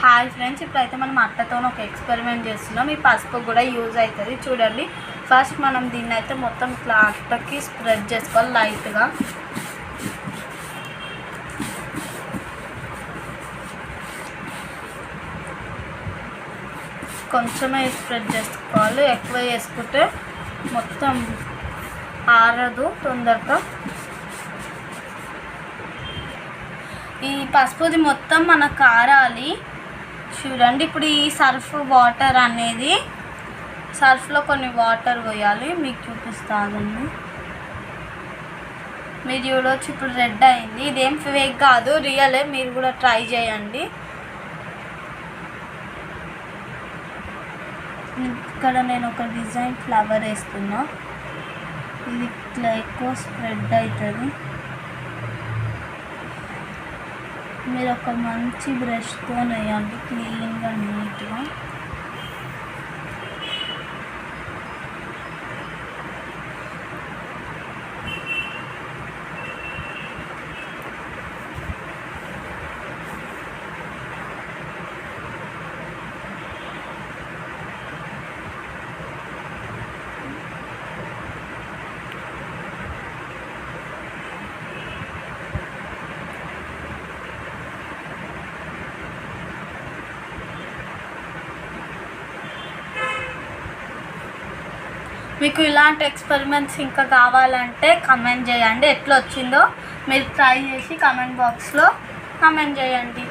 Hi friends, ఇప్పుడైతే మనం అట్టతో ఒక ఎక్స్పెరిమెంట్ చేస్తున్నాం. ఈ పసుపు కూడా యూజ్ అవుతుంది. చూడండి, ఫస్ట్ మనం దీన్ని అయితే మొత్తం ఇట్లా అట్టకి స్ప్రెడ్ చేసుకోవాలి లైట్గా. కొంచెమే స్ప్రెడ్ చేసుకోవాలి, ఎక్కువ చేసుకుంటే మొత్తం ఆరదు తొందరగా. ఈ పసుపుది మొత్తం మనకు కారాలి. చూడండి, ఇప్పుడు ఈ సర్ఫ్ వాటర్ అనేది సర్ఫ్లో కొన్ని వాటర్ పోయాలి. మీకు చూపిస్తానండి, మీరు చూడవచ్చు. ఇప్పుడు రెడ్ అయింది. ఇదేం ఫేక్ కాదు, రియలే. మీరు కూడా ట్రై చేయండి. ఇక్కడ నేను ఒక డిజైన్ ఫ్లవర్ వేస్తున్నా. ఇది ఇట్లా ఎక్కువ స్ప్రెడ్ అవుతుంది. మీరు ఒక మంచి బ్రష్తో వేయండి, క్లీన్గా నీట్గా. మీకు ఇలాంటి ఎక్స్పెరిమెంట్స్ ఇంకా కావాలంటే కమెంట్ చేయండి. ఎట్లా వచ్చిందో మీరు ట్రై చేసి కమెంట్ బాక్స్లో కమెంట్ చేయండి.